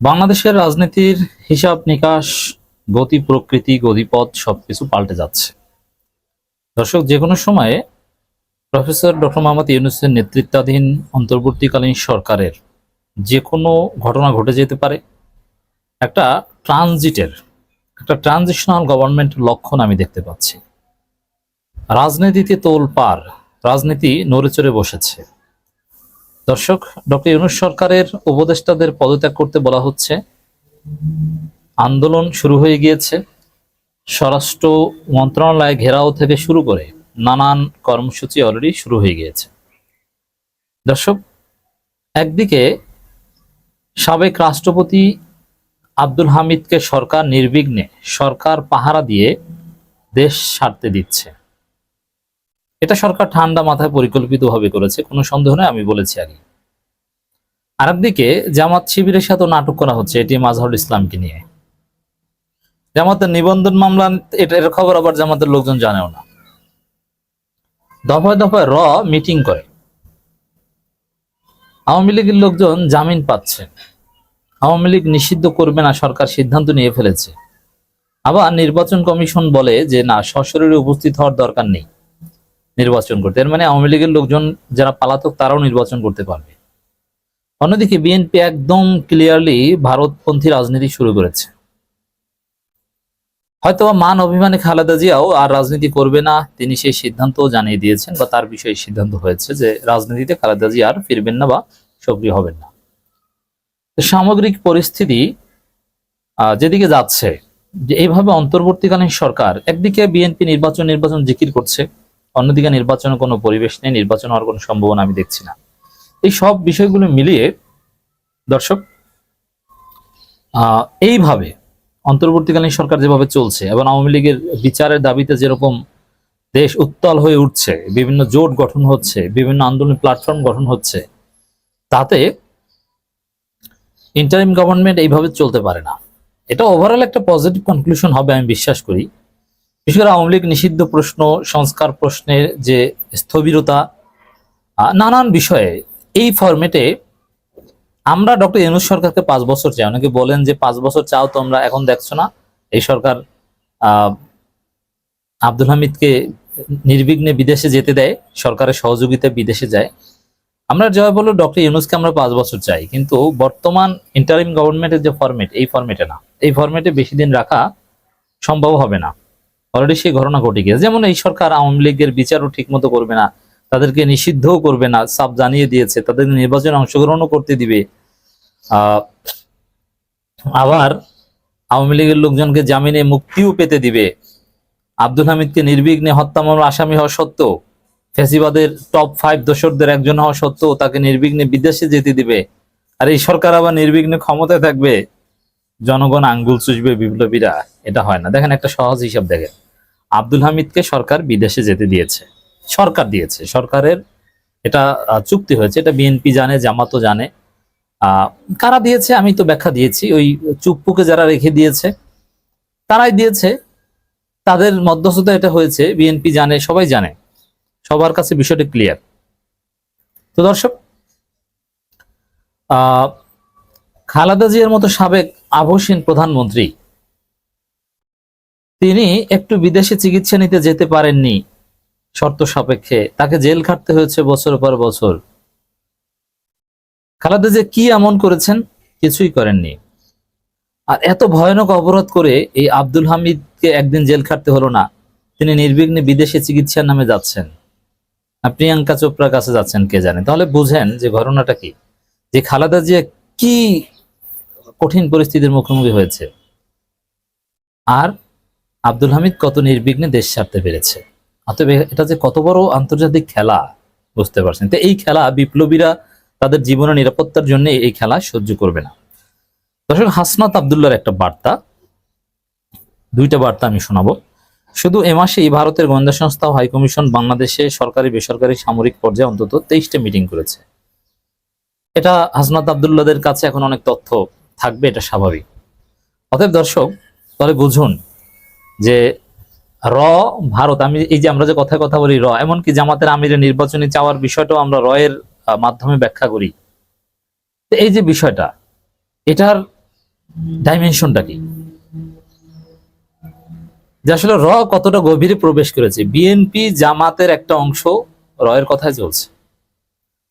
বাংলাদেশের রাজনীতির হিসাব নিকাশ, গতি প্রকৃতি, গতিপথ সবকিছু পাল্টে যাচ্ছে। দর্শক, যে কোনো সময়ে প্রফেসর ডক্টর মোহাম্মদ ইউনূসের নেতৃত্বাধীন অন্তর্বর্তীকালীন সরকারের যে কোনো ঘটনা ঘটে যেতে পারে। একটা ট্রানজিশনাল গভর্নমেন্ট লক্ষণ আমি দেখতে পাচ্ছি। রাজনীতিতে তোলপাড়, রাজনীতি নড়েচড়ে বসেছে। দর্শক, ডক্টর ইউনূস সরকারের উপদেষ্টাদের পদত্যাগ করতে বলা হচ্ছে। আন্দোলন শুরু হয়ে গিয়েছে। স্বরাষ্ট্র মন্ত্রণালয় ঘেরাও থেকে শুরু করে নানান কর্মসূচি অলরেডি শুরু হয়ে গিয়েছে। দর্শক, একদিকে সাবেক রাষ্ট্রপতি আব্দুল হামিদকে সরকার নির্বিঘ্নে সরকার পাহারা দিয়ে দেশ ছাড়তে দিচ্ছে। এটা সরকার ঠান্ডা মাথায় পরিকল্পিতভাবে করেছে, কোনো সন্দেহ নেই, আমি বলেছি আগে। আরেকদিকে জামাত শিবিরের সাথে নাটক করা হচ্ছে এটিএম আজহারুল ইসলামকে নিয়ে। জামাতের নিবন্ধন মামলা, এটার খবর আবার জামাতের লোকজন জানেও না। দফায় দফায় মিটিং করে আওয়ামী লীগের লোকজন জামিন পাচ্ছে। আওয়ামী লীগ নিষিদ্ধ করবে না, সরকার সিদ্ধান্ত নিয়ে ফেলেছে। আবার নির্বাচন কমিশন বলে যে না, সশরীরে উপস্থিত হওয়ার দরকার নেই নির্বাচন করতে। এর মানে আওয়ামী লীগের লোকজন যারা পালাতক তারাও নির্বাচন করতে পারবে। অন্যদিকে বিএনপি একদম ক্লিয়ারলি ভারতপন্থী রাজনীতি শুরু করেছে। হয়তো মান অভিমানে খালেদা জিয়াও আর রাজনীতি করবে না, তিনি সেই সিদ্ধান্ত জানিয়ে দিয়েছেন, বা তার বিষয়ে সিদ্ধান্ত হয়েছে যে রাজনীতিতে খালেদা জিয়া আর ফিরবেন না বা সক্রিয় হবেন না। সামগ্রিক পরিস্থিতি যেদিকে যাচ্ছে, যে এইভাবে অন্তর্বর্তীকালীন সরকার একদিকে বিএনপি নির্বাচন জিকির করছে, অন্যদিকে নির্বাচনের কোনো পরিবেশ নেই, নির্বাচন হওয়ার কোনো সম্ভাবনা আমি দেখছি না। এই সব বিষয়গুলো মিলিয়ে দর্শক, এইভাবে অন্তর্বর্তীকালীন সরকার যেভাবে চলছে এবং আওয়ামী লীগের বিচারের দাবিতে যেরকম দেশ উত্তাল হয়ে উঠছে, বিভিন্ন জোট গঠন হচ্ছে, বিভিন্ন আন্দোলন প্ল্যাটফর্ম গঠন হচ্ছে, তাতে ইন্টারিম গভর্নমেন্ট এইভাবে চলতে পারে না। এটা ওভারঅল একটা পজিটিভ কনক্লুশন হবে আমি বিশ্বাস করি। বিশেষ করে আওয়ামী লীগ নিষিদ্ধ প্রশ্ন, সংস্কার প্রশ্নের যে স্থবিরতা, নানান বিষয়ে এই ফরম্যাটে আমরা ডক্টর ইউনূস সরকারকে 5 বছর চাই। অনেকে বলেন যে 5 বছর চাও তোমরা, এখন দেখছো না এই সরকার আব্দুল হামিদকে নির্বিঘ্নে বিদেশে যেতে দেয়, সরকারের সহযোগিতায় বিদেশে যায়। আমরা জবাব বলবো ডক্টর ইউনূসকে আমরা 5 বছর চাই, কিন্তু বর্তমান ইন্টারিম গভর্নমেন্টের যে ফরম্যাট, এই ফরম্যাটে না। এই ফরম্যাটে বেশি দিন রাখা সম্ভব হবে না। অলরেডি সেই ঘটনা ঘটে গিয়েছে। যেমন এই সরকার আওয়ামী লীগের বিচারও ঠিক মতো করবে না, তাদেরকে নিষিদ্ধও করবে না, সাফ জানিয়ে দিয়েছে, তাদের নির্বাচনে অংশগ্রহণও করতে দিবে। আবার আওয়ামী লীগের লোকজনকে জামিনে মুক্তিও পেতে দিবে। আব্দুল হামিদকে নির্বিঘ্নে হত্যা মামলার আসামি হওয়া সত্ত্বেও, ফ্যাসিবাদের টপ 5 দোসরদের একজন হওয়া সত্ত্বেও তাকে নির্বিঘ্নে বিদেশে যেতে দিবে। আর এই সরকার আবার নির্বিঘ্নে ক্ষমতায় থাকবে, জনগণ আঙ্গুল চুষবে, বিপ্লবীরা। এটা হয় না। দেখেন, একটা সহজ হিসাব দেখেন। আব্দুল হামিদকে সরকার বিদেশে যেতে দিয়েছে, সরকার দিয়েছে, সরকারের এটা চুক্তি হয়েছে, এটা বিএনপি জানে, জামাতও জানে। কারা দিয়েছে আমি তো ব্যাখ্যা দিয়েছি। ওই চুপ্পুকে যারা রেখে দিয়েছে তারাই দিয়েছে, তাদের মধ্যস্থতা এটা হয়েছে, বিএনপি জানে, সবাই জানে, সবার কাছে বিষয়টা ক্লিয়ার। তো দর্শক, খালেদা জিয়ার মতো সাবেক আভূষীন প্রধানমন্ত্রী, তিনি একটু বিদেশে চিকিৎসা নিতে যেতে পারেননি শর্ত সাপেক্ষে, তাকে জেল খাটতে হয়েছে বছর পর বছর। খালেদা জিয়া কি এমন করেছেন? কিছুই করেননি। আর এত ভয়ানক অপরাধ করে এই আব্দুল হামিদকে একদিন জেল খাটতে হলো না, তিনি নির্বিঘ্নে বিদেশে চিকিৎসার নামে যাচ্ছেন, প্রিয়াঙ্কা চোপড়ার কাছে যাচ্ছেন, কে জানে। তাহলে বুঝেন যে ঘটনাটা কি, যে খালেদা জিয়া কি কঠিন পরিস্থিতির মুখোমুখি হয়েছে, আর আব্দুল হামিদ কত নির্বিঘ্নে দেশ ছাড়তে পেরেছে। অতএব এটা যে কত বড় আন্তর্জাতিক খেলা, বুঝতে পারছেন। তো এই খেলা বিপ্লবীরা তাদের জীবনের নিরাপত্তার জন্য এই খেলা সহ্য করবে না। দর্শক, হাসনাত আব্দুল্লাহর একটা বার্তা, 2টা বার্তা আমি শোনাবো। শুধু এ মাসেই ভারতের গোয়েন্দা সংস্থা ও হাইকমিশন বাংলাদেশে সরকারি বেসরকারি সামরিক পর্যায়ে অন্তত 23টা মিটিং করেছে। এটা হাসনাত আব্দুল্লাহদের কাছে এখন অনেক তথ্য থাকবে, এটা স্বাভাবিক। অতএব দর্শক, তাহলে বুঝুন যে ভারত, আমি এই যে আমরা যে কথা বলি এমনকি জামাতের আমিরের নির্বাচনী চাওয়ার বিষয়টাও আমরা এর মাধ্যমে ব্যাখ্যা করি। এই যে বিষয়টা, এটার ডাইমেনশনটা কি, যে আসলে র কতটা গভীরে প্রবেশ করেছে। বিএনপি জামাতের একটা অংশ রয়ের কথাই চলছে।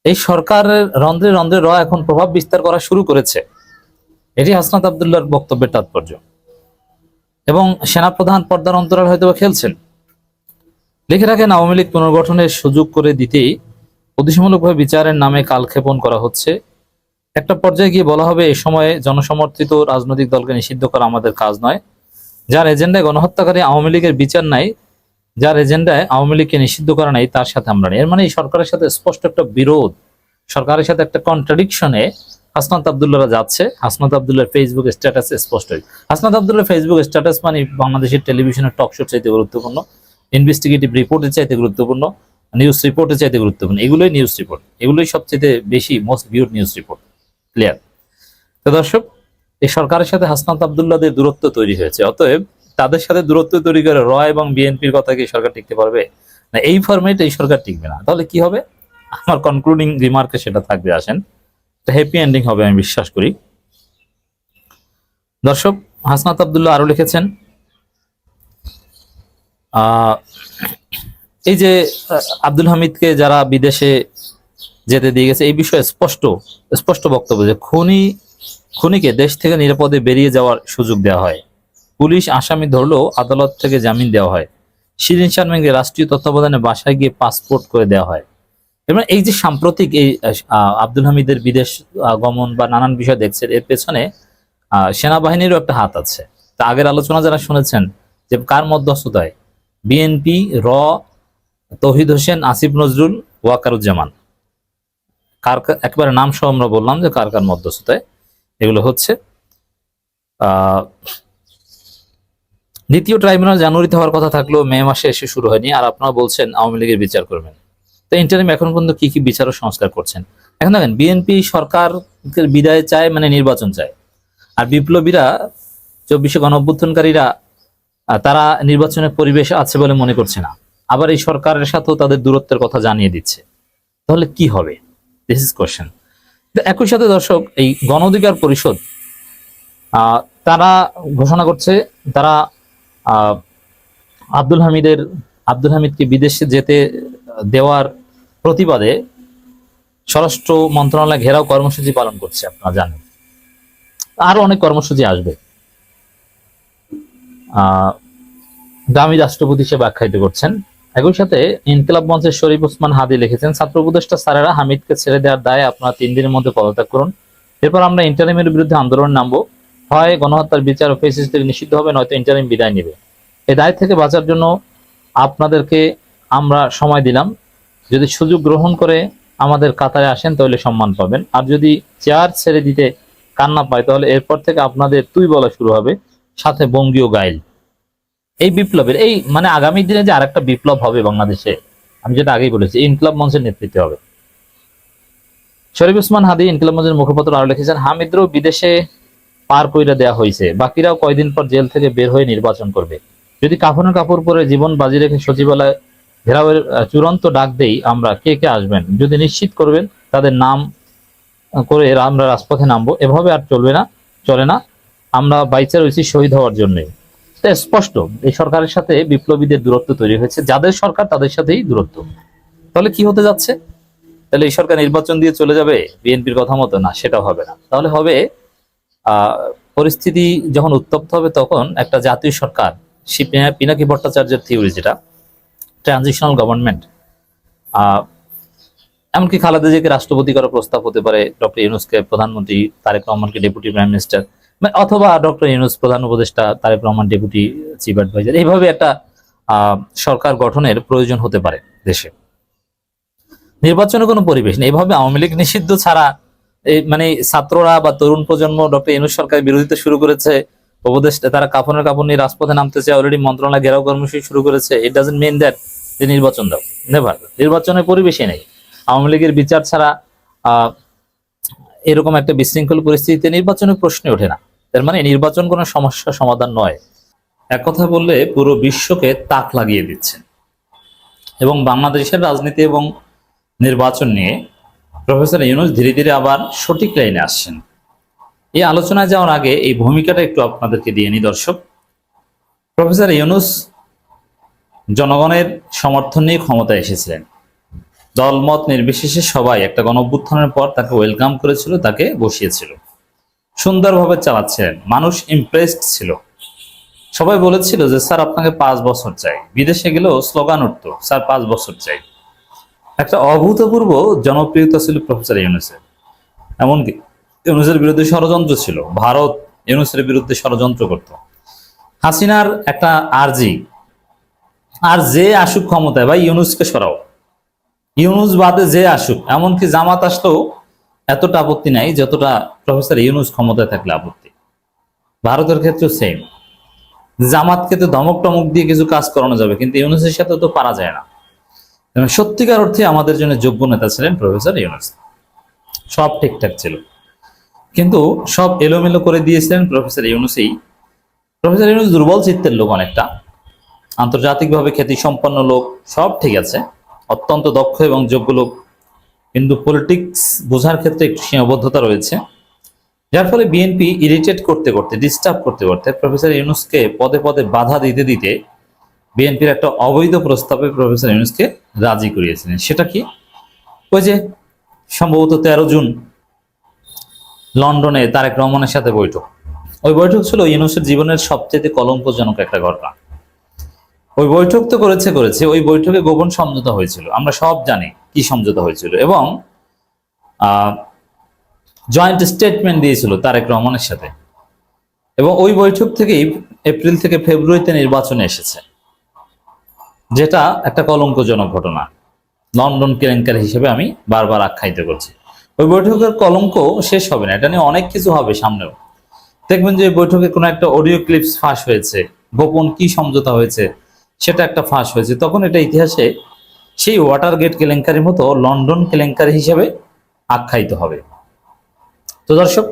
এই সরকারের রন্ধ্রে রন্ধ্রে র এখন প্রভাব বিস্তার করা শুরু করেছে। এটি হাসনাত আব্দুল্লাহর বক্তব্যের তাৎপর্য। এবং সেনাপ্রধান পর্দার অন্তরাল হয়তো খেলছেন। লিখে রাখেন, আওয়ামী লীগ পুনর্গঠনের সুযোগ করে দিতেই প্রতিষ্ঠামূলকভাবে বিচারের নামে কালক্ষেপণ করা হচ্ছে। একটা পর্যায়ে গিয়ে বলা হবে, এ সময়ে জনসমর্থিত রাজনৈতিক দলকে নিষিদ্ধ করা আমাদের কাজ নয়। যার এজেন্ডায় গণহত্যাকারী আওয়ামী লীগের বিচার নাই, যার এজেন্ডায় আওয়ামী লীগকে নিষিদ্ধ করা নাই, তার সাথে আমরা নেই। এর মানে এই সরকারের সাথে স্পষ্ট একটা বিরোধ, সরকারের সাথে একটা কন্ট্রাডিকশনে হাসনাত আব্দুল্লাহরা যাচ্ছে। হাসনাত আব্দুল্লাহর ফেসবুক স্ট্যাটাসে স্পষ্ট। হাসনাত আব্দুল্লাহ ফেসবুক স্ট্যাটাস মানে বাংলাদেশের টেলিভিশনের টক শোর চাইতে গুরুত্বপূর্ণ, ইনভেস্টিগেটিভ রিপোর্টের চাইতে গুরুত্বপূর্ণ, নিউজ রিপোর্টের চাইতে গুরুত্বপূর্ণ। এগুলোই নিউজ রিপোর্ট, এগুলোই সবচেয়ে বেশি most viewed news report. Clear? তো দর্শক, এই সরকারের সাথে হাসনাত আব্দুল্লাহদের দূরত্ব তৈরি হয়েছে। অতএব তাদের সাথে দূরত্ব তৈরি করে র এবং বিএনপির কথা কি সরকার টিকতে পারবে না? এই ফরম্যাটে এই সরকার টিকবে না। তাহলে কি হবে? আমার কনক্লুডিং রিমার্কে সেটা থাকবে। আসেন, হ্যাপি এন্ডিং হবে আমি বিশ্বাস করি। দর্শক, হাসনাত আব্দুল্লাহ আরো লিখেছেন, এই যে আব্দুল হামিদকে যারা বিদেশে যেতে দিয়ে গেছে, এই বিষয়ে স্পষ্ট স্পষ্ট বক্তব্য যে খুনিকে দেশ থেকে নিরাপদে বেরিয়ে যাওয়ার সুযোগ দেওয়া হয়, পুলিশ আসামি ধরলেও আদালত থেকে জামিন দেওয়া হয়, শিরিন শারমিনকে রাষ্ট্রীয় তত্ত্বাবধানে বাসায় গিয়ে পাসপোর্ট করে দেওয়া হয়। এবং এই যে সাম্প্রতিক এই আব্দুল হামিদের বিদেশ গমন বা নানান বিষয় দেখছেন, এর পেছনে সেনাবাহিনীরও একটা হাত আছে। তা আগের আলোচনা যারা শুনেছেন যে কার মধ্যস্থতায়, বিএনপি, র, তৌহিদ হোসেন, আসিফ নজরুল, ওয়াকারুজ্জামান, কার একেবারে নাম সহ আমরা বললাম যে কার কার মধ্যস্থতায় এগুলো হচ্ছে। দ্বিতীয় ট্রাইব্যুনাল জানুয়ারিতে হওয়ার কথা থাকলেও মে মাসে এসে শুরু হয়নি। আর আপনারা বলছেন আওয়ামী লীগের বিচার করবেন। তো ইন্টারিম এখন পর্যন্ত কি কি বিচার ও সংস্কার করছেন? এখন দেখেন, বিএনপি সরকারের বিদায় চায়, মানে নির্বাচন চায়। আর বিপ্লবীরা, 24শে গণঅভ্যুত্থানকারীরা, তারা নির্বাচনের পরিবেশ আছে বলে মনে করছে না। আবার এই সরকারের সাথেও তাদের দূরত্বের কথা জানিয়ে দিচ্ছে। তাহলে কি হবে? This is question. একই সাথে দর্শক, এই গণ অধিকার পরিষদ তারা ঘোষণা করছে, তারা আব্দুল হামিদকে বিদেশে যেতে দেওয়ার প্রতিবাদে স্বরাষ্ট্র মন্ত্রণালয় ঘেরাও কর্মসূচি পালন করছে। আপনারা জানেন আরো অনেক কর্মসূচি আসবে। দামি রাষ্ট্রপতি হিসেবে আখ্যায়িত করছেন। একই সাথে ইনকিলাব মঞ্চের শরীফ ওসমান হাদি লিখেছেন, ছাত্র উপদেষ্টা স্যারেরা হামিদকে ছেড়ে দেওয়ার দায়ে আপনারা 3 দিনের মধ্যে পদত্যাগ করুন। এরপর আমরা ইন্টারিমের বিরুদ্ধে আন্দোলন নামবো। হয় গণহত্যার বিচার ও ফ্যাসিস্ট থেকে নিষিদ্ধ হবে, নয়তো ইন্টারিম বিদায় নেবে। এই দায় থেকে বাঁচার জন্য আপনাদেরকে আমরা সময় দিলাম। যদি সুযোগ গ্রহণ করে আমাদের কাতারে আসেন তাহলে সম্মান পাবেন, আর যদি চেয়ার ছেড়ে দিতে কান্না পায় তাহলে এরপর থেকে আপনাদের তুই বলা শুরু হবে, সাথে বঙ্গীয় গাইল। এই বিপ্লবের এই মানে আগামী দিনে যে আরেকটা বিপ্লব হবে বাংলাদেশে, আমি যেটা আগেই বলেছি, ইনকিলাব মঞ্চের নেতৃত্বে হবে। শরীফ ওসমান হাদি ইনকিলাব মঞ্চের মুখপাত্র আরো লিখেছেন, হামিদরও বিদেশে পার কইরা দেওয়া হয়েছে, বাকিরাও কয়দিন পর জেল থেকে বের হয়ে নির্বাচন করবে। যদি কাফনের কাপড় পরে জীবন বাজি রেখে সচিবালয় ঘেরাওয়ের চূড়ান্ত ডাক দেই আমরা, কে কে আসবেন? যদি নিশ্চিত করবেন তাদের নাম করে আমরা রাজপথে নামবো। এভাবে আর চলে না। আমরা বাইচা রয়েছি শহীদ হওয়ার জন্যই। স্পষ্ট এই সরকারের সাথে বিপ্লবীদের দূরত্ব তৈরি হয়েছে, যাদের সরকার তাদের সাথেই দূরত্ব। তাহলে কি হতে যাচ্ছে? তাহলে এই সরকার নির্বাচন দিয়ে চলে যাবে বিএনপির কথা মতো? না, সেটাও হবে না। তাহলে হবে পরিস্থিতি যখন উত্তপ্ত হবে তখন একটা জাতীয় সরকার, পিনাকি ভট্টাচার্যের থিওরি যেটা ট্রানজিশনাল গভর্নমেন্ট, এমনকি খালেদা জিয়াকে রাষ্ট্রপতি করার প্রস্তাব হতে পারে, ডক্টর ইউনূসকে প্রধানমন্ত্রী, তারেক রহমানকে ডেপুটি প্রাইম মিনিস্টার, অথবা ডক্টর ইউনূস প্রধান উপদেষ্টা, Tarique Rahman deputy chief adviser. এইভাবে একটা সরকার গঠনের প্রয়োজন হতে পারে দেশে। নির্বাচনের কোনো পরিবেশ নেই। এইভাবে আওয়ামী লীগ নিষিদ্ধ ছাড়া মানে ছাত্ররা বা তরুণ প্রজন্ম ডক্টর ইউনূস সরকারের বিরোধিতা শুরু করেছে, উপদেষ্টা তারা কাপড় নিয়ে রাজপথে নামতেছে, অলরেডি মন্ত্রণালয় ঘেরাও কর্মসূচি শুরু করেছে। ইট ডাজন্ট মিন দ্যাট যে নির্বাচন দাও, নেভার। নির্বাচনের পরিবেশই নেই। আওয়ামী লীগের বিচার ছাড়া এরকম একটা বিশৃঙ্খল পরিস্থিতিতে নির্বাচনের প্রশ্ন ওঠে না। তার মানে নির্বাচন কোনো সমস্যা সমাধান নয়। এক কথা বললে পুরো বিশ্বকে তাক লাগিয়ে দিচ্ছেন। এবং বাংলাদেশের রাজনীতি এবং নির্বাচন নিয়ে প্রফেসর ইউনূস ধীরে ধীরে আবার সঠিক লাইনে আসছেন। এই আলোচনায় যাওয়ার আগে এই ভূমিকাটা একটু আপনাদেরকে দিয়ে নিই দর্শক। প্রফেসর ইউনূস জনগণের সমর্থন নিয়ে ক্ষমতায় এসেছিলেন। দলমত নির্বিশেষে সবাই একটা গণঅভ্যুত্থানের পর তাকে ওয়েলকাম করেছিল, তাকে বসিয়েছিল, সুন্দরভাবে চালাচ্ছিলেন, মানুষ ইমপ্রেসড ছিল। সবাই বলেছিল যে স্যার আপনাকে 5 বছর চাই। বিদেশে গেলেও স্লোগান উঠত, স্যার 5 বছর চাই। একটা অভূতপূর্ব জনপ্রিয়তা ছিল প্রফেসর ইউনূসের। এমনকি ইউনূসের বিরুদ্ধে ষড়যন্ত্র ছিল, ভারত ইউনূসের বিরুদ্ধে ষড়যন্ত্র করত। হাসিনার একটা আর্জি, আর যে আসুক ক্ষমতায় ভাই ইউনূসকে সরাও, ইউনূস বাদে যে আসুক, এমনকি জামাত আসলেও এতটা আপত্তি নাই যতটা প্রফেসর ইউনূস ক্ষমতায় থাকলে আপত্তি। ভারতের ক্ষেত্রে সেম, জামাতকে তো ধমক টমক দিয়ে কিছু কাজ করানো যাবে, কিন্তু ইউনূসের সাথে তো পারা যায় না। সত্যিকার অর্থে আমাদের জন্য যোগ্য নেতা ছিলেন প্রফেসর ইউনূস। সব ঠিকঠাক ছিল, কিন্তু সব এলোমেলো করে দিয়েছিলেন প্রফেসর ইউনূসই। প্রফেসর ইউনূস দুর্বল চিত্তের লোক, অনেকটা আন্তর্জাতিকভাবে খ্যাতি সম্পন্ন লোক, সব ঠিক আছে, অত্যন্ত দক্ষ এবং যোগ্য লোক, কিন্তু পলিটিক্স বোঝার ক্ষেত্রে একটু সীমাবদ্ধতা রয়েছে। যার ফলে বিএনপি ইরিটেট করতে করতে, ডিস্টার্ব করতে করতে প্রফেসর ইউনূসকে পদে পদে বাধা দিতে দিতে বিএনপির একটা অবৈধ প্রস্তাবে প্রফেসর ইউনূসকে রাজি করিয়েছিলেন। সেটা কি? ওই যে সম্ভবত 13 জুন লন্ডনে তারেক রহমানের সাথে বৈঠক। ওই বৈঠক ছিল ইউনূসের জীবনের সবচেয়ে কলঙ্কজনক একটা ঘটনা। ওই বৈঠক তো করেছে, ওই বৈঠকে গোপন সমঝোতা হয়েছিল, আমরা সব জানি কি সমঝোতা হয়েছিল, এবং জয়েন্ট স্টেটমেন্ট দিয়েছিল তারেক রহমানের সাথে। এবং ওই বৈঠক থেকেই এপ্রিল থেকে ফেব্রুয়ারিতে নির্বাচনে এসেছে, যেটা একটা কলঙ্কজনক ঘটনা, লন্ডন কেলেঙ্কারি হিসেবে আমি বারবার আখ্যায়িত করছি। ওই বৈঠকের কলঙ্ক শেষ হবে না, এটা নিয়ে অনেক কিছু হবে সামনেও। দেখবেন যে বৈঠকে কোনো একটা অডিও ক্লিপস ফাঁস হয়েছে, গোপন কি সমঝোতা হয়েছে সেটা একটা ফাঁস হয়েছে, তখন এটা ইতিহাসে সেই ওয়াটার গেট কেলেঙ্কারির মতো লন্ডন কেলেঙ্কারি হিসেবে আখ্যায়িত হবে। তো দর্শক,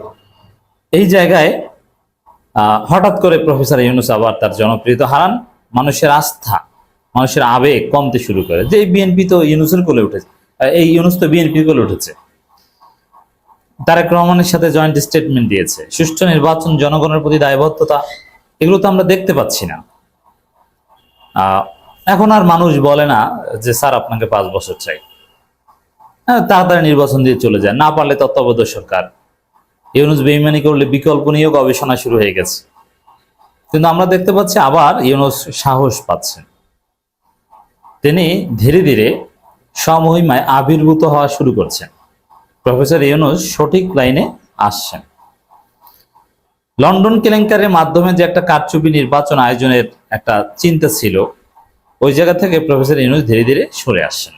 এই জায়গায় হঠাৎ করে প্রফেসর ইউনূস আবার তার জনপ্রিয়তা হারান, মানুষের আস্থা, মানুষের আবেগ কমতে শুরু করে, যে বিএনপি তো ইউনূসের কোলে উঠেছে, এই ইউনূস তো বিএনপির কোলে উঠেছে। তারেক রহমানের সাথে জয়েন্ট স্টেটমেন্ট দিয়েছে, সুষ্ঠু নির্বাচন, জনগণের প্রতি দায়বদ্ধতা, এগুলো তো আমরা দেখতে পাচ্ছি না। এখন আর মানুষ বলে না যে স্যার আপনাকে 5 বছর চাই, হ্যাঁ তাড়াতাড়ি নির্বাচন দিয়ে চলে যায়, না পারলে তত্ত্বাবধায়ক সরকার। ইউনূস বেইমানি করলে বিকল্প নিয়েও গবেষণা শুরু হয়ে গেছে। কিন্তু আমরা দেখতে পাচ্ছি আবার ইউনূস সাহস পাচ্ছেন, তিনি ধীরে ধীরে স্বমহিমায় আবির্ভূত হওয়া শুরু করছেন। প্রফেসর ইউনূস সঠিক লাইনে আসছেন। লন্ডন কেলেঙ্কারির মাধ্যমে যে একটা কারচুপি নির্বাচন আয়োজনের একটা চিন্তা ছিল, ওই জায়গা থেকে প্রফেসর ইউনূস ধীরে ধীরে সরে আসছেন।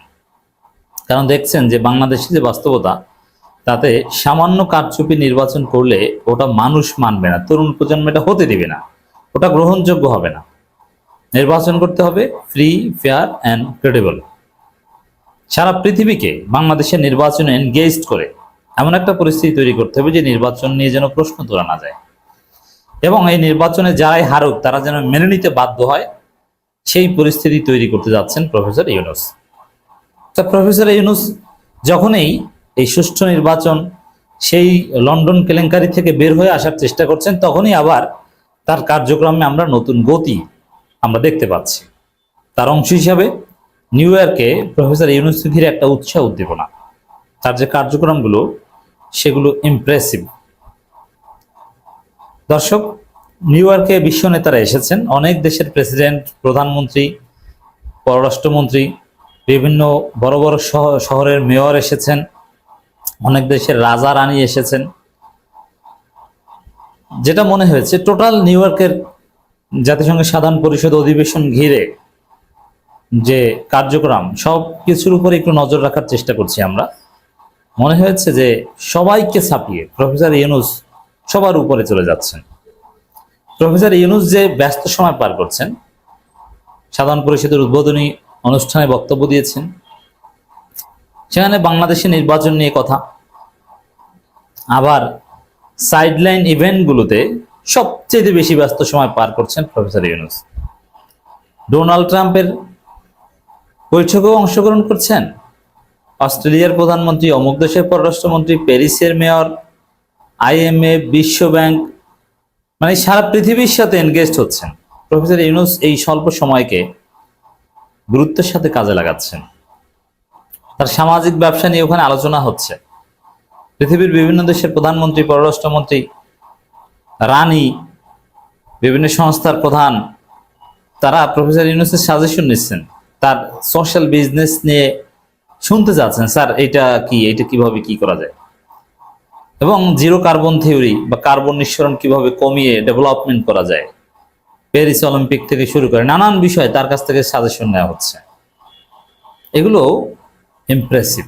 কারণ দেখছেন যে বাংলাদেশের যে বাস্তবতা, তাতে সামান্য কারচুপি নির্বাচন করলে ওটা মানুষ মানবে না, তরুণ প্রজন্ম এটা হতে দিবে না, ওটা গ্রহণযোগ্য হবে না। নির্বাচন করতে হবে ফ্রি, ফেয়ার অ্যান্ড ক্রেডিবল। সারা পৃথিবীকে বাংলাদেশের নির্বাচনে এনগেজড করে এমন একটা পরিস্থিতি তৈরি করতে হবে যে নির্বাচন নিয়ে যেন প্রশ্ন তোলা না যায়, এবং এই নির্বাচনে যারাই হারুক তারা যেন মেনে নিতে বাধ্য হয়, সেই পরিস্থিতি তৈরি করতে যাচ্ছেন প্রফেসর ইউনূস। তা প্রফেসর ইউনূস যখনই এই সুষ্ঠু নির্বাচন, সেই লন্ডন কেলেঙ্কারি থেকে বের হয়ে আসার চেষ্টা করছেন, তখনই আবার তার কার্যক্রমে আমরা নতুন গতি আমরা দেখতে পাচ্ছি। তার অংশ হিসাবে নিউ ইয়র্কে প্রফেসর ইউনূসকে ঘিরে একটা উৎসাহ উদ্দীপনা, তার যে কার্যক্রমগুলো সেগুলো ইমপ্রেসিভ। দর্শক, নিউ ইয়র্কে বিশ্ব নেতারা এসেছেন, অনেক দেশের প্রেসিডেন্ট, প্রধানমন্ত্রী, পররাষ্ট্রমন্ত্রী, বিভিন্ন বড় বড় শহরের মেয়র এসেছেন, অনেক দেশের রাজা রানী এসেছেন। যেটা মনে হয়েছে টোটাল নিউ ইয়র্কের জাতিসংঘের সাধারণ পরিষদ অধিবেশন ঘিরে যে কার্যক্রম, সব কিছুর উপরে একটু নজর রাখার চেষ্টা করছি আমরা। মনে হয়েছে যে সবাইকে ছাপিয়ে প্রফেসর ইউনূস সবার উপরে চলে যাচ্ছেন। প্রফেসর ইউনূস যে ব্যস্ত সময় পার করছেন, সাধারণ পরিষদের উদ্বোধনী অনুষ্ঠানে বক্তব্য দিয়েছেন, সেখানে বাংলাদেশের নির্বাচন নিয়ে কথা, আবার সাইডলাইন ইভেন্টগুলোতে সবচেয়ে বেশি ব্যস্ত সময় পার করছেন প্রফেসর ইউনূস। ডোনাল্ড ট্রাম্পের বৈঠকেও অংশগ্রহণ করছেন, অস্ট্রেলিয়ার প্রধানমন্ত্রী, অমুক দেশের পররাষ্ট্রমন্ত্রী, প্যারিসের মেয়র, IMF, বিশ্ব ব্যাংক, মানে সারা পৃথিবীর সাথে এনগেজড হচ্ছেন। প্রফেসর ইউনূস এই স্বল্প সময়কে গুরুত্বের সাথে কাজে লাগাচ্ছেন। তার সামাজিক ব্যবসা নিয়ে ওখানে আলোচনা হচ্ছে। পৃথিবীর বিভিন্ন দেশের প্রধানমন্ত্রী, পররাষ্ট্রমন্ত্রী, রানী, বিভিন্ন সংস্থার প্রধান, তারা প্রফেসর ইউনূসের সাজেশন নিচ্ছেন, তার সোশ্যাল বিজনেস নিয়ে শুনতে চাচ্ছেন, স্যার এটা কি, এটা কিভাবে কি করা যায়, এবং জিরো কার্বন থিওরি বা কার্বন নিঃসরণ কিভাবে কমিয়ে ডেভেলপমেন্ট করা যায়, প্যারিস অলিম্পিক থেকে শুরু করে নানান বিষয়ে তার কাছ থেকে সাজেশন নেওয়া হচ্ছে। এগুলো ইমপ্রেসিভ।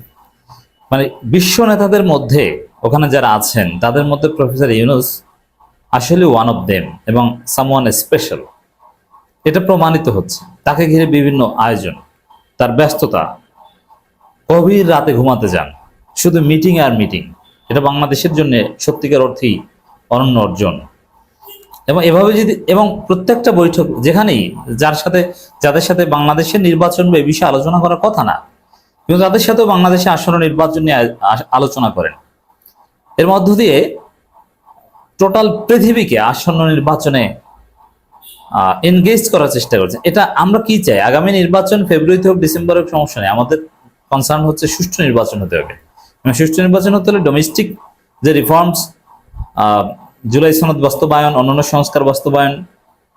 মানে বিশ্ব নেতাদের মধ্যে ওখানে যারা আছেন তাদের মধ্যে প্রফেসর ইউনূস আসলে ওয়ান অফ দেম এবং সামওয়ান স্পেশাল, এটা প্রমাণিত হচ্ছে। তাকে ঘিরে বিভিন্ন আয়োজন, তার ব্যস্ততা, গভীর রাতে ঘুমাতে যান, শুধু মিটিং আর মিটিং, এটা বাংলাদেশের জন্য সত্যিকার অর্থেই অনন্য অর্জন। এবং এভাবে যদি, এবং প্রত্যেকটা বৈঠক যেখানেই যাদের সাথে বাংলাদেশের নির্বাচন বা এই বিষয়ে আলোচনা করার কথা না, কিন্তু তাদের সাথেও বাংলাদেশে আসন্ন নির্বাচন নিয়ে আলোচনা করেন। এর মধ্য দিয়ে টোটাল পৃথিবীকে আসন্ন নির্বাচনে এনগেজ করার চেষ্টা করছেন। এটা আমরা কি চাই? আগামী নির্বাচন ফেব্রুয়ারিতে হোক, ডিসেম্বরে হোক, সমস্যা নেই। আমাদের কনসার্ন হচ্ছে সুষ্ঠু নির্বাচন হতে হবে। সুষ্ঠু নির্বাচন হতে হলে ডোমেস্টিক যে রিফর্মস, জুলাই সনদ বাস্তবায়ন, অন্যান্য সংস্কার বাস্তবায়ন,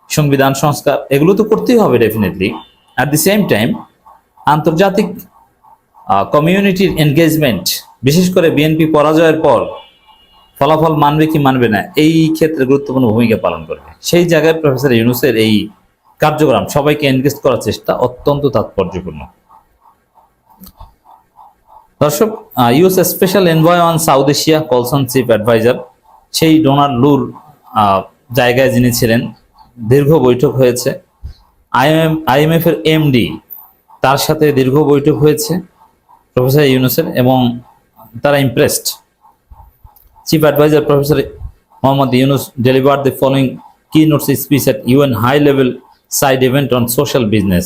সংবিধান সংস্কার, এগুলো তো করতেই হবে definitely. At the same time আন্তর্জাতিক কমিউনিটির এনগেজমেন্ট, বিশেষ করে বিএনপি পরাজয়ের পর ফলাফল মানবে কি মানবে না, এই ক্ষেত্রে গুরুত্বপূর্ণ ভূমিকা পালন করবে। সেই জায়গায় প্রফেসর ইউনূসের এই কার্যক্রম সবাইকে এনগেজ করার চেষ্টা অত্যন্ত তাৎপর্যপূর্ণ। দর্শক, US special envoy on South Asia, কলসন চিফ অ্যাডভাইজার, সেই ডোনাল্ড লুর জায়গায় যিনি ছিলেন, দীর্ঘ বৈঠক হয়েছে। IMF এর MD, তার সাথে দীর্ঘ বৈঠক হয়েছে প্রফেসর ইউনূসের, এবং তারা impressed. Chief Advisor Professor Mohammad Yunus delivered the following keynote speech at UN high-level side event on social business.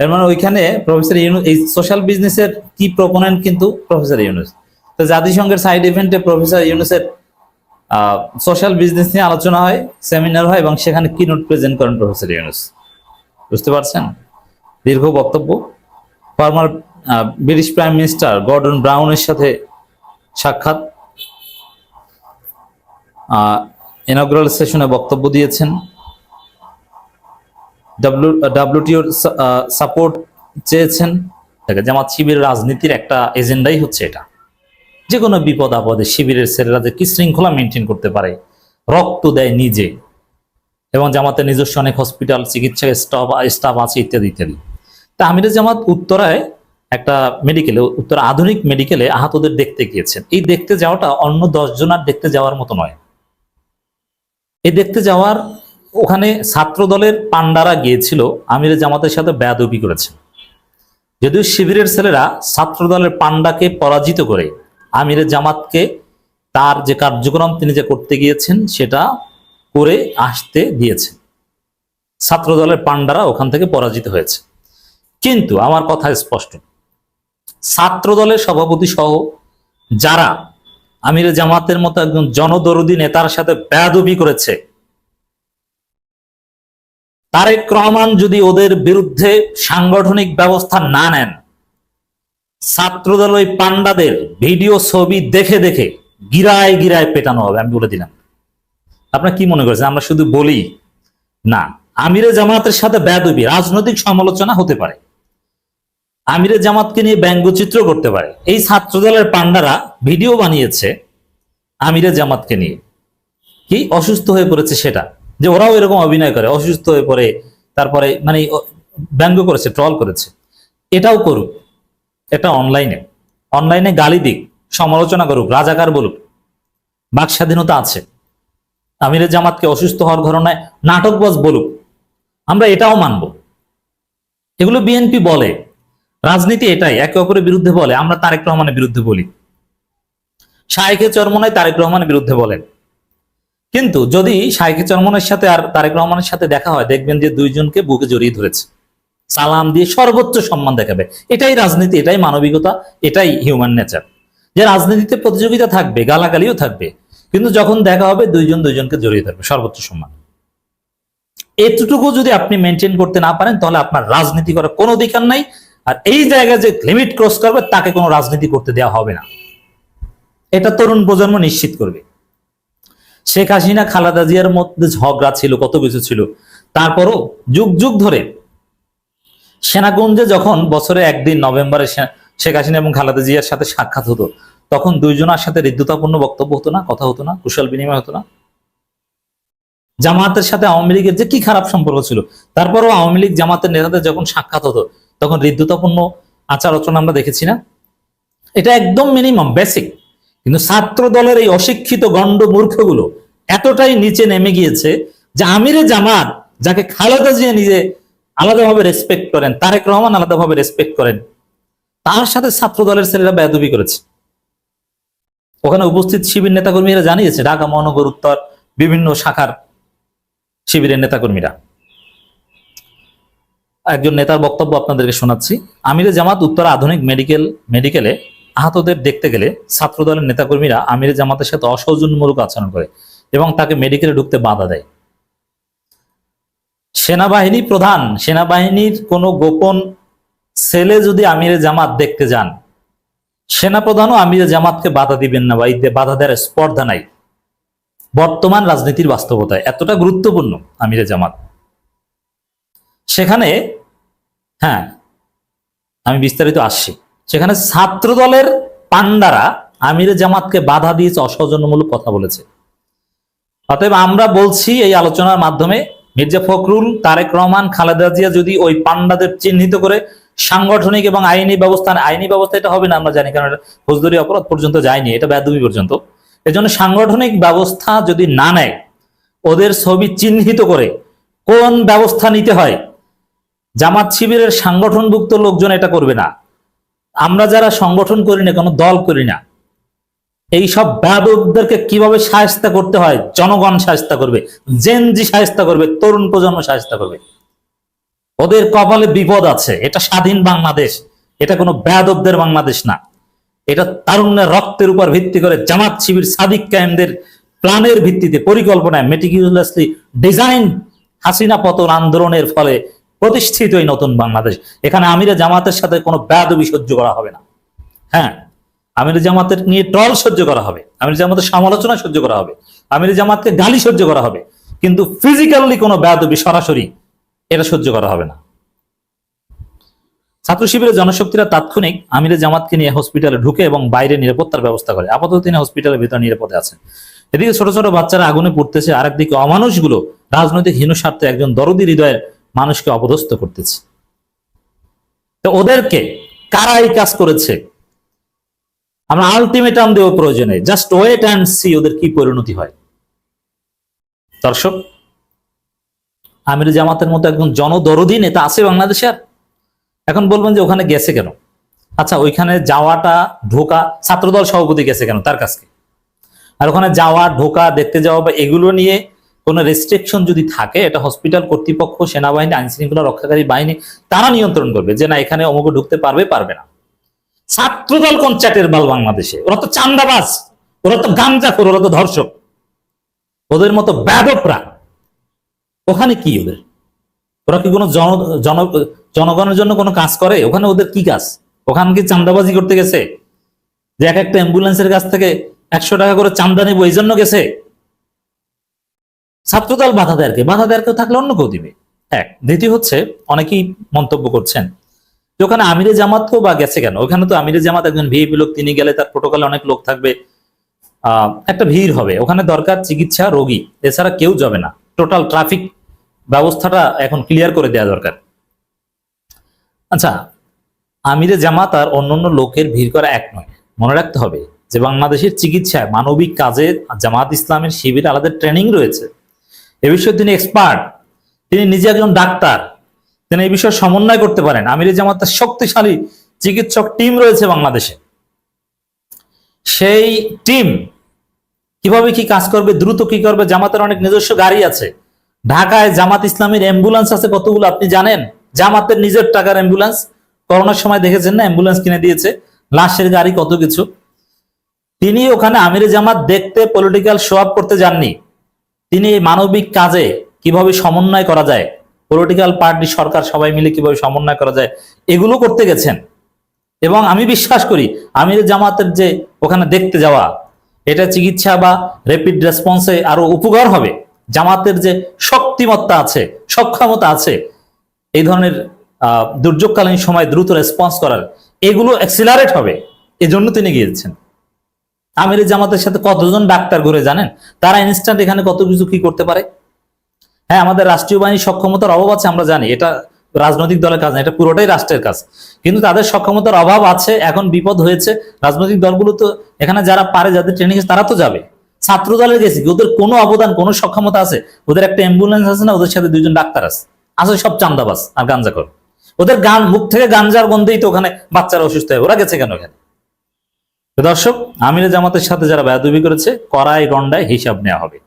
এর মানে ওইখানে প্রফেসর ইউনূস এই সোশ্যাল বিজনেসের কি প্রপোনেন্ট, কিন্তু প্রফেসর ইউনূস। তো জাতিসংঘের সাইড ইভেন্টে প্রফেসর ইউনূসের সোশ্যাল বিজনেস নিয়ে আলোচনা হয়, সেমিনার হয়, এবং সেখানে কিনোট প্রেজেন্ট করেন প্রফেসর ইউনূস। বুঝতে পারছেন? দীর্ঘ বক্তব্য। Former British prime minister Gordon ব্রাউনের সাথে সাক্ষাৎ, ইনগ্রাল সেশনে বক্তব্য দিয়েছেন। WTOর সাপোর্ট চেয়েছেন। জামাত শিবির রাজনীতির একটা এজেন্ডাই হচ্ছে এটা, যে কোনো বিপদ আপদে শিবিরের ছেলেরা যে কি শৃঙ্খলা মেনটেন করতে পারে, রক্ত দেয় নিজে, এবং জামাতের নিজস্ব অনেক হসপিটাল, চিকিৎসা স্টাফ আছে, ইত্যাদি ইত্যাদি। তা আমিরে জামাত উত্তরায় একটা মেডিকেলে, উত্তরা আধুনিক মেডিকেলে আহতদের দেখতে গিয়েছেন। এই দেখতে যাওয়াটা অন্য 10 জনের দেখতে যাওয়ার মতো নয়। এই দেখতে যাওয়ার, ওখানে ছাত্র দলের পান্ডারা গিয়েছিল, আমিরে জামাতের সাথে বেয়াদবি করেছেন। যদিও শিবিরের ছেলেরা ছাত্র দলের পান্ডাকে পরাজিত করে আমিরে জামাতকে তার যে কার্যক্রম তিনি যে করতে গিয়েছেন সেটা করে আসতে দিয়েছেন। ছাত্র দলের পান্ডারা ওখান থেকে পরাজিত হয়েছে। কিন্তু আমার কথা স্পষ্ট, ছাত্র দলের সভাপতি সহ যারা আমিরে জামাতের মতো একজন জনদরদী নেতার সাথে বেয়াদবি করেছে, তারেক রহমান যদি ওদের বিরুদ্ধে সাংগঠনিক ব্যবস্থা না নেন, ছাত্রদল ওই পান্ডাদের ভিডিও ছবি দেখে দেখে গিরায় গিরায় পেটানো হবে, আমি বলে দিলাম। আপনারা কি মনে করছেন আমরা শুধু বলি? না, আমিরে জামাতের সাথে বেয়াদবি, রাজনৈতিক সমালোচনা হতে পারে, আমিরে জামাতকে নিয়ে ব্যঙ্গচিত্র করতে পারে। এই ছাত্রদলের পান্ডারা ভিডিও বানিয়েছে আমিরে জামাতকে নিয়ে, কি অসুস্থ হয়ে পড়েছে সেটা, যে ওরাও এরকম অভিনয় করে, অসুস্থ হয়ে পড়ে, তারপরে মানে ব্যঙ্গ করেছে, ট্রল করেছে। এটাও করুক, এটা অনলাইনে গালি দিক, সমালোচনা করুক, রাজাকার বলুক, বাক স্বাধীনতা আছে। আমিরে জামাতকে অসুস্থ হওয়ার ঘটনায় নাটকবাজ বলুক, আমরা এটাও মানব। এগুলো বিএনপি বলে, রাজনীতি এটাই, একে অপরের বিরুদ্ধে বলে। আমরা তারেক রহমানের বিরুদ্ধে বলি, শায়েখে চরমনাই তারেক রহমানের বিরুদ্ধে বলেন। কিন্তু যদি শায়েখে চরমনাইয়ের সাথে আর তারেক রহমানের সাথে দেখা হয়, দেখবেন যে দুইজনকে বুকে জড়িয়ে ধরেছে, সালাম দিয়ে সর্বোচ্চ সম্মান দেখাবে। এটাই রাজনীতি, এটাই মানবিকতা, এটাই হিউম্যান নেচার। যে রাজনীতিতে প্রতিযোগিতা থাকবে, গালাগালিও থাকবে, কিন্তু যখন দেখা হবে দুইজন দুইজনকে জড়িয়ে থাকবে, সর্বোচ্চ সম্মান। এতটুকু যদি আপনি মেনটেন করতে না পারেন তাহলে আপনার রাজনীতি করার কোনো অধিকার নাই। আর এই জায়গায় যে লিমিট ক্রস করবে তাকে কোনো রাজনীতি করতে দেওয়া হবে না, এটা তরুণ প্রজন্ম নিশ্চিত করবে। শেখ হাসিনা খালেদা জিয়ার মধ্যে ঝগড়া ছিল, কত কিছু ছিল, তারপরও যুগ যুগ ধরে সেনাকুঞ্জে যখন বছরে একদিন নভেম্বরে শেখ হাসিনা এবং খালেদা জিয়ার সাথে সাক্ষাৎ হতো, তখন দুইজনের সাথে হৃদ্যতাপূর্ণ বক্তব্য হতো না, কথা হতো না, কুশল বিনিময় হতো না। জামাতের সাথে আওয়ামী লীগের যে কি খারাপ সম্পর্ক ছিল, তারপরও আওয়ামী লীগ জামাতের নেতাদের যখন সাক্ষাৎ হতো তখন হৃদ্যতাপূর্ণ আচার আচরণ আমরা দেখেছি না? এটা একদম মিনিমাম বেসিক। কিন্তু ছাত্র দলের এই অশিক্ষিত গণ্ড মূর্খগুলো এতটাই নিচে নেমে গিয়েছে যে আমিরে জামাত, যাকে খালেদা জিয়া নিজে আলাদাভাবে রেসপেক্ট করেন, তারেক রহমান আলাদাভাবে রেসপেক্ট করেন, তার সাথে ছাত্র দলের ছেলেরা বেয়াদবি করেছে। ওখানে উপস্থিত শিবির নেতাকর্মীরা জানিয়েছে, ঢাকা মহানগর উত্তর বিভিন্ন শাখার শিবিরের নেতাকর্মীরা। একজন নেতার বক্তব্য আপনাদেরকে শোনাচ্ছি। আমিরে জামাত উত্তর আধুনিক মেডিকেলে আহতদের দেখতে গেলে ছাত্র দলের নেতাকর্মীরা আমিরে জামাতের সাথে অসৌজন্যমূলক আচরণ করে এবং তাকে মেডিকেলে ঢুকতে বাধা দেয়। সেনাবাহিনী প্রধান, সেনাবাহিনীর কোনো গোপন ছেলে যদি আমিরে জামাত দেখতে যান, সেনাপ্রধানও আমিরে জামাতকে বাধা দিবেন না, বা বাধা দেওয়ার স্পর্ধা নাই। বর্তমান রাজনীতির বাস্তবতায় এতটা গুরুত্বপূর্ণ আমিরে জামাত। সেখানে হ্যাঁ, আমি বিস্তারিত আসছি। সেখানে ছাত্র দলের পান্ডারা আমিরে জামাতকে বাধা দিয়েছে, অসৌজন্যমূলক কথা বলেছে। অতএব আমরা বলছি এই আলোচনার মাধ্যমে, মির্জা ফখরুল, তারেক রহমান, খালেদা জিয়া যদি ওই পান্ডাদের চিহ্নিত করে সাংগঠনিক এবং আইনি ব্যবস্থা এটা হবে না আমরা জানি, কারণ ফৌজদারি অপরাধ পর্যন্ত যায়নি, এটা বেয়াদবি পর্যন্ত। এজন্য সাংগঠনিক ব্যবস্থা যদি না নেয়, ওদের ছবি চিহ্নিত করে কোন ব্যবস্থা নিতে হয়, জামাত শিবিরের সাংগঠনভুক্ত লোকজন এটা করবে না। আমরা যারা সংগঠন করি না, কোনো দল করি না, এই সব বেয়াদবদেরকে কিভাবে শায়েস্তা করতে হয় জনগণ শায়েস্তা করবে, জেনজি শায়েস্তা করবে, তরুণ প্রজন্ম শায়েস্তা করবে। ওদের কপালে বিপদ আছে। এটা স্বাধীন বাংলাদেশ, এটা কোনো বেয়াদবদের বাংলাদেশ না। এটা তারুণ্যের রক্তের উপর ভিত্তি করে জামাত শিবির সাদিক কায়েমদের প্ল্যানের ভিত্তিতে, পরিকল্পনায় মেটিকুলাসলি ডিজাইন হাসিনা পতন আন্দোলনের ফলে প্রতিষ্ঠিত এই নতুন বাংলাদেশ। এখানে আমিরে জামাতের সাথে কোনো বেয়াদবি সহ্য করা হবে না। হ্যাঁ, আমিরে জামাতের নিয়ে ট্রল সহ্য করা হবে, আমিরে জামাতের সমালোচনা সহ্য করা হবে, আমিরে জামাতকে গালি সহ্য করা হবে, কিন্তু ফিজিক্যালি কোনো বেয়াদবি সরাসরি এটা সহ্য করা হবে না। ছাত্র শিবিরের জনশক্তিরা তাৎক্ষণিক আমিরে জামাতকে নিয়ে হসপিটালে ঢুকে এবং বাইরে নিরাপত্তার ব্যবস্থা করে। আপাতত তিনি হসপিটালের ভিতরে নিরাপদে আছেন। এদিকে ছোট ছোট বাচ্চারা আগুনে পড়তেছে, আর একদিকে অমানুষগুলো রাজনৈতিক হীন স্বার্থে একজন দরদি হৃদয়ের মানুষকে অপদস্থ করতেছে। তো ওদেরকে কারা এই কাজ করেছে আমরা আলটিমেটাম দেওয়া প্রয়োজনে, জাস্ট ওয়েট অ্যান্ড সি ওদের কি পরিণতি হয়। দর্শক, আমির জামাতের মতো একজন জনদরদি নেতা আছে বাংলাদেশে। আর এখন বলবেন যে ওখানে গেছে কেন? আচ্ছা, ওইখানে যাওয়াটা, ঢোকা, ছাত্রদল সভাপতি গেছে কেন তার কাছে? আর ওখানে যাওয়া, ঢোকা, দেখতে যাওয়া বা এগুলো নিয়ে কোনো রেস্ট্রিকশন যদি থাকে, এটা হসপিটাল কর্তৃপক্ষ, সেনাবাহিনী, আইন শৃঙ্খলা রক্ষাকারী বাহিনী তারা নিয়ন্ত্রণ করবে যে না, এখানে অমুক ঢুকতে পারবে, পারবে না। ছাত্রদল কোন চ্যাটের বাল বাংলাদেশে? ওরা তো চান্দাবাজ, ওরা তো গাঞ্জাখোর, ওরা তো ধর্ষক। ওদের মতো বেয়াদবরা ওখানে কি? ওরা কি কোনো জনগণের জন্য কোনো কাজ করে? ওখানে ওদের কি কাজ? ওখানে কি চান্দাবাজি করতে গেছে যে এক একটা অ্যাম্বুলেন্সের কাছ থেকে 100 টাকা করে চান্দা নেবো এই জন্য গেছে? ছাত্রদল বাধা দেয়, বাধা দেওয়ার কেউ থাকলে অন্য কেউ দিবে। এক। দ্বিতীয় হচ্ছে, অনেকেই মন্তব্য করছেন যে ওখানে আমিরে জামাতকেও বা গেছে কেন? ওখানে তো আমিরে জামাত একজন ভিআইপি লোক, তিনি গেলে তার প্রোটোকলে অনেক লোক থাকবে, একটা ভিড় হবে। ওখানে দরকার চিকিৎসা, রোগী, এছাড়া কেউ যাবে না। টোটাল ট্রাফিক ব্যবস্থাটা এখন ক্লিয়ার করে দেওয়া দরকার। আচ্ছা, আমিরে জামাত আর অন্যান্য লোকের ভিড় করা এক নয়। মনে রাখতে হবে যে বাংলাদেশের চিকিৎসায়, মানবিক কাজে জামাত ইসলামের শিবির আলাদা ট্রেনিং রয়েছে। এ বিষয়ে তিনি এক্সপার্ট, তিনি নিজে একজন ডাক্তার, তিনি এই বিষয়ে সমন্বয় করতে পারেন। আমিরে জামাতের শক্তিশালী চিকিৎসক টিম রয়েছে বাংলাদেশে। সেই টিম কিভাবে কি কাজ করবে, দ্রুত কি করবে, জামাতের অনেক নিজস্ব গাড়ি আছে। ঢাকায় জামাত ইসলামের অ্যাম্বুলেন্স আছে কতগুলো আপনি জানেন? জামাতের নিজের টাকার অ্যাম্বুলেন্স। করোনার সময় দেখেছেন না, অ্যাম্বুলেন্স কিনে দিয়েছে, লাশের গাড়ি, কত কিছু। তিনি ওখানে আমিরে জামাত দেখতে পলিটিক্যাল শো আপ করতে যাননি। তিনি মানবিক কাজে কিভাবে সমন্বয় করা যায়, পলিটিক্যাল পার্টি সরকার সবাই মিলে কিভাবে সমন্বয় করা যায়, এগুলো করতে গেছেন। এবং আমি বিশ্বাস করি আমিরে জামাতের যে ওখানে দেখতে যাওয়া, এটা চিকিৎসা বা র্যাপিড রেসপন্সে আরো উপকার হবে। জামাতের যে শক্তিমত্তা আছে, সক্ষমতা আছে এই ধরনের দুর্যোগকালীন সময় দ্রুত রেসপন্স করার, এগুলো অ্যাক্সিলারেট হবে। এজন্য তিনি গিয়েছেন। আমিরে জামাতের সাথে কতজন ডাক্তার ঘুরে জানেন? তারা ইনস্ট্যান্ট এখানে কত কিছু কি করতে পারে। হ্যাঁ, আমাদের রাষ্ট্রীয় বাহিনীর সক্ষমতার অভাব আছে, আমরা জানি। এটা রাজনৈতিক দলের কাজ না, এটা পুরোটাই রাষ্ট্রের কাজ। কিন্তু তাদের সক্ষমতার অভাব আছে, এখন বিপদ হয়েছে। রাজনৈতিক দলগুলো তো এখানে যারা পারে, যাদের ট্রেনিং তারা তো যাবে। ছাত্র দলের গেছে, ওদের কোনো অবদান, কোনো সক্ষমতা আছে? ওদের একটা অ্যাম্বুলেন্স আছে না, ওদের সাথে 2জন ডাক্তার আছে, আসলে সব চান্দাবাজ আর গাঞ্জাখোর। ওদের মুখ থেকে গাঞ্জার গন্ধেই তো ওখানে বাচ্চারা অসুস্থ হয়। ওরা গেছে কেন এখানে? দর্শক, আমিরে জামাতের সাথে যারা বেয়াদবি করেছে, কড়াই গন্ডায় হিসাব নেওয়া হবে।